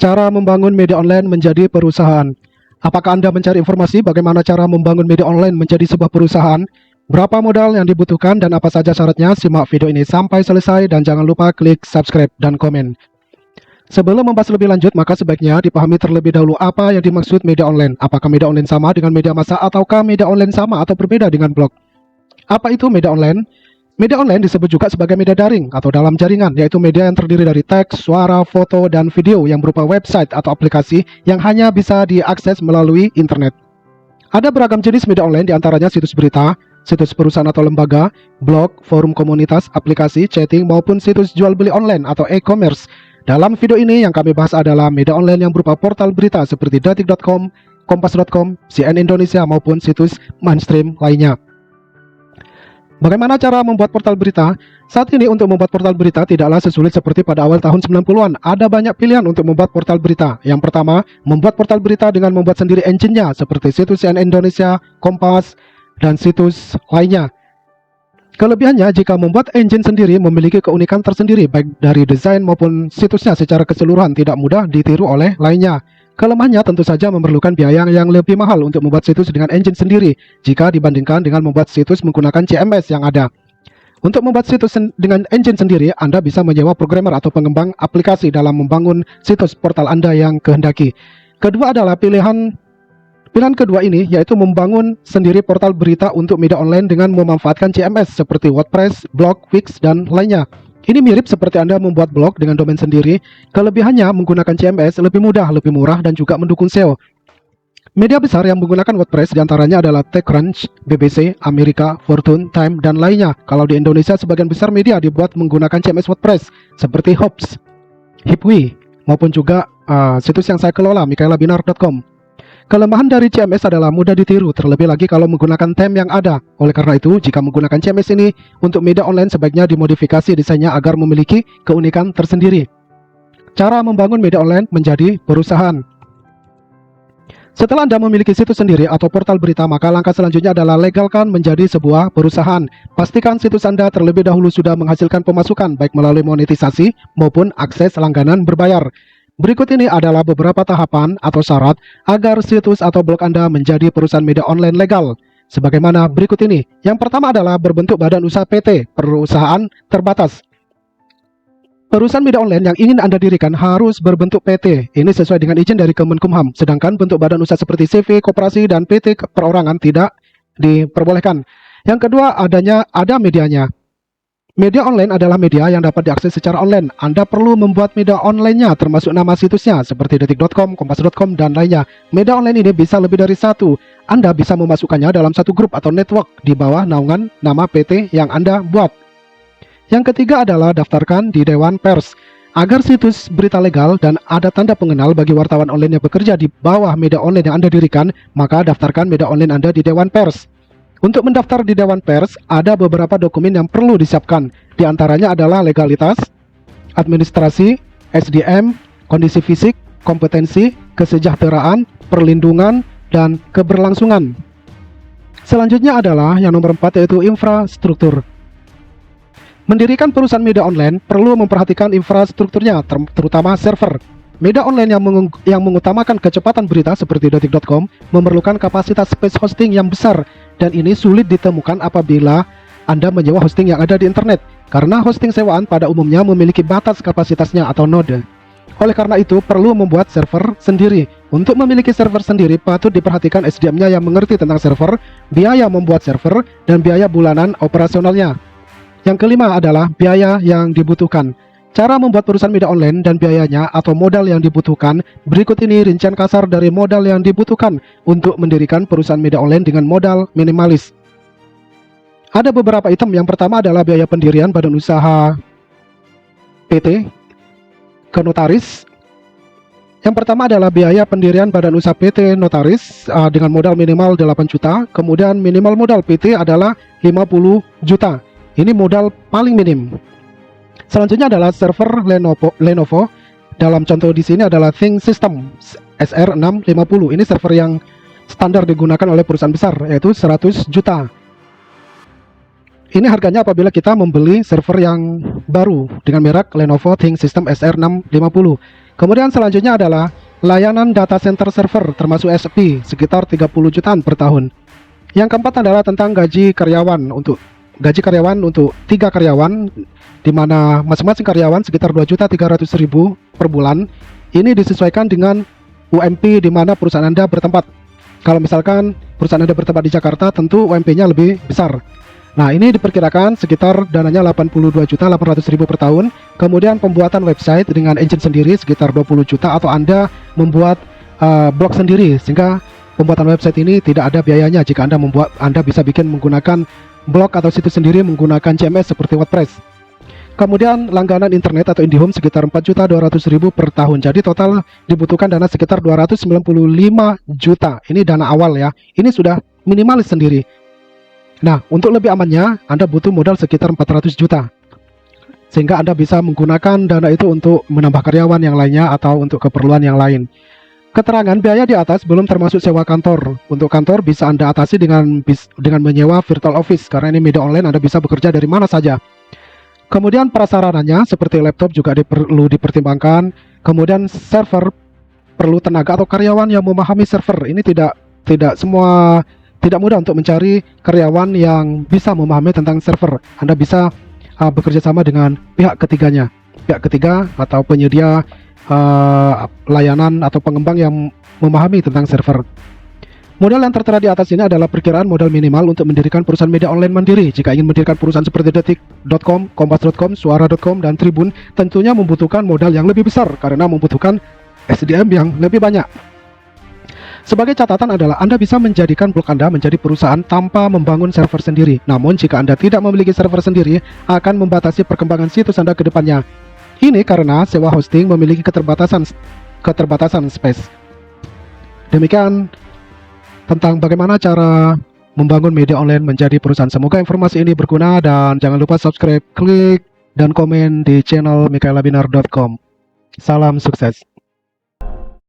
Cara membangun media online menjadi perusahaan. Apakah Anda mencari informasi bagaimana cara membangun media online menjadi sebuah perusahaan? Berapa modal yang dibutuhkan dan apa saja syaratnya? Simak video ini sampai selesai dan jangan lupa klik subscribe dan komen. Sebelum membahas lebih lanjut, maka sebaiknya dipahami terlebih dahulu apa yang dimaksud media online. Apakah media online sama dengan media massa ataukah media online sama atau berbeda dengan blog? Apa itu media online? Media online disebut juga sebagai media daring atau dalam jaringan, yaitu media yang terdiri dari teks, suara, foto, dan video yang berupa website atau aplikasi yang hanya bisa diakses melalui internet. Ada beragam jenis media online, diantaranya situs berita, situs perusahaan atau lembaga, blog, forum komunitas, aplikasi, chatting, maupun situs jual beli online atau e-commerce. Dalam video ini yang kami bahas adalah media online yang berupa portal berita seperti detik.com, kompas.com, CNN Indonesia, maupun situs mainstream lainnya. Bagaimana cara membuat portal berita? Saat ini untuk membuat portal berita tidaklah sesulit seperti pada awal tahun 90-an. Ada banyak pilihan untuk membuat portal berita. Yang pertama, membuat portal berita dengan membuat sendiri engine-nya seperti situs CNN Indonesia, Kompas, dan situs lainnya. Kelebihannya, jika membuat engine sendiri memiliki keunikan tersendiri baik dari desain maupun situsnya secara keseluruhan, tidak mudah ditiru oleh lainnya. Kelemahannya tentu saja memerlukan biaya yang lebih mahal untuk membuat situs dengan engine sendiri jika dibandingkan dengan membuat situs menggunakan CMS yang ada. Untuk membuat situs dengan engine sendiri, Anda bisa menyewa programmer atau pengembang aplikasi dalam membangun situs portal Anda yang kehendaki. Kedua adalah pilihan kedua ini, yaitu membangun sendiri portal berita untuk media online dengan memanfaatkan CMS seperti WordPress, Blog, Wix, dan lainnya. Ini mirip seperti Anda membuat blog dengan domain sendiri. Kelebihannya, menggunakan CMS lebih mudah, lebih murah, dan juga mendukung SEO. Media besar yang menggunakan WordPress diantaranya adalah TechCrunch, BBC, Amerika, Fortune, Time, dan lainnya. Kalau di Indonesia, sebagian besar media dibuat menggunakan CMS WordPress seperti Hops, Hipwi, maupun juga situs yang saya kelola, mikaelabinar.com. Kelemahan dari CMS adalah mudah ditiru, terlebih lagi kalau menggunakan theme yang ada. Oleh karena itu, jika menggunakan CMS ini untuk media online, sebaiknya dimodifikasi desainnya agar memiliki keunikan tersendiri. Cara membangun media online menjadi perusahaan. Setelah Anda memiliki situs sendiri atau portal berita, maka langkah selanjutnya adalah legalkan menjadi sebuah perusahaan. Pastikan situs Anda terlebih dahulu sudah menghasilkan pemasukan, baik melalui monetisasi maupun akses langganan berbayar. Berikut ini adalah beberapa tahapan atau syarat agar situs atau blog Anda menjadi perusahaan media online legal. Sebagaimana berikut ini. Yang pertama adalah berbentuk badan usaha PT, perusahaan terbatas. Perusahaan media online yang ingin Anda dirikan harus berbentuk PT. Ini sesuai dengan izin dari Kemenkumham. Sedangkan bentuk badan usaha seperti CV, koperasi, dan PT perorangan tidak diperbolehkan. Yang kedua, ada medianya. Media online adalah media yang dapat diakses secara online. Anda perlu membuat media online-nya termasuk nama situsnya seperti detik.com, kompas.com, dan lainnya. Media online ini bisa lebih dari satu. Anda bisa memasukkannya dalam satu grup atau network di bawah naungan nama PT yang Anda buat. Yang ketiga adalah daftarkan di Dewan Pers. Agar situs berita legal dan ada tanda pengenal bagi wartawan online yang bekerja di bawah media online yang Anda dirikan, maka daftarkan media online Anda di Dewan Pers. Untuk mendaftar di Dewan Pers, ada beberapa dokumen yang perlu disiapkan. Di antaranya adalah legalitas, administrasi, SDM, kondisi fisik, kompetensi, kesejahteraan, perlindungan, dan keberlangsungan. Selanjutnya adalah yang nomor 4, yaitu infrastruktur. Mendirikan perusahaan media online perlu memperhatikan infrastrukturnya, terutama server. Media online yang mengutamakan kecepatan berita seperti detik.com memerlukan kapasitas space hosting yang besar, dan ini sulit ditemukan apabila Anda menyewa hosting yang ada di internet, karena hosting sewaan pada umumnya memiliki batas kapasitasnya atau node. Oleh karena itu, perlu membuat server sendiri. Untuk memiliki server sendiri, patut diperhatikan SDM-nya yang mengerti tentang server, biaya membuat server, dan biaya bulanan operasionalnya. Yang kelima adalah biaya yang dibutuhkan. Cara membuat perusahaan media online dan biayanya atau modal yang dibutuhkan. Berikut ini rincian kasar dari modal yang dibutuhkan untuk mendirikan perusahaan media online dengan modal minimalis. Ada beberapa item. Yang pertama adalah biaya pendirian badan usaha PT ke notaris. Yang pertama adalah biaya pendirian badan usaha PT notaris dengan modal minimal 8 juta. Kemudian minimal modal PT adalah 50 juta. Ini modal paling minim. Selanjutnya adalah server Lenovo. Dalam contoh di sini adalah ThinkSystem SR650. Ini server yang standar digunakan oleh perusahaan besar, yaitu 100 juta. Ini harganya apabila kita membeli server yang baru dengan merek Lenovo ThinkSystem SR650. Kemudian selanjutnya adalah layanan data center server termasuk SP sekitar 30 jutaan per tahun. Yang keempat adalah tentang gaji karyawan untuk 3 karyawan, di mana masing-masing karyawan sekitar 2.300.000 per bulan. Ini disesuaikan dengan UMP di mana perusahaan Anda bertempat. Kalau misalkan perusahaan Anda bertempat di Jakarta, tentu UMP-nya lebih besar. Nah, ini diperkirakan sekitar dananya 82.800.000 per tahun. Kemudian pembuatan website dengan engine sendiri sekitar 20 juta, atau Anda membuat blog sendiri, sehingga pembuatan website ini tidak ada biayanya. Jika Anda bisa bikin menggunakan blog atau situs sendiri menggunakan CMS seperti WordPress. Kemudian langganan internet atau IndiHome sekitar 4.200.000 per tahun. Jadi total dibutuhkan dana sekitar 295 juta. Ini dana awal ya. Ini sudah minimalis sendiri. Nah, untuk lebih amannya Anda butuh modal sekitar 400 juta. Sehingga Anda bisa menggunakan dana itu untuk menambah karyawan yang lainnya atau untuk keperluan yang lain. Keterangan biaya di atas belum termasuk sewa kantor. Untuk kantor bisa Anda atasi dengan menyewa virtual office, karena ini media online, Anda bisa bekerja dari mana saja. Kemudian prasarananya seperti laptop juga perlu dipertimbangkan. Kemudian server perlu tenaga atau karyawan yang memahami server. Ini tidak mudah untuk mencari karyawan yang bisa memahami tentang server. Anda bisa bekerja sama dengan pihak ketiganya, pihak ketiga atau penyedia layanan atau pengembang yang memahami tentang server. Modal yang tertera di atas ini adalah perkiraan modal minimal untuk mendirikan perusahaan media online mandiri. Jika ingin mendirikan perusahaan seperti Detik.com, Kompas.com, Suara.com, dan Tribun, tentunya membutuhkan modal yang lebih besar karena membutuhkan SDM yang lebih banyak. Sebagai catatan adalah Anda bisa menjadikan blog Anda menjadi perusahaan tanpa membangun server sendiri. Namun jika Anda tidak memiliki server sendiri, akan membatasi perkembangan situs Anda ke depannya. Ini karena sewa hosting memiliki keterbatasan space. Demikian tentang bagaimana cara membangun media online menjadi perusahaan. Semoga informasi ini berguna dan jangan lupa subscribe, klik, dan komen di channel mikhaelabinar.com. Salam sukses.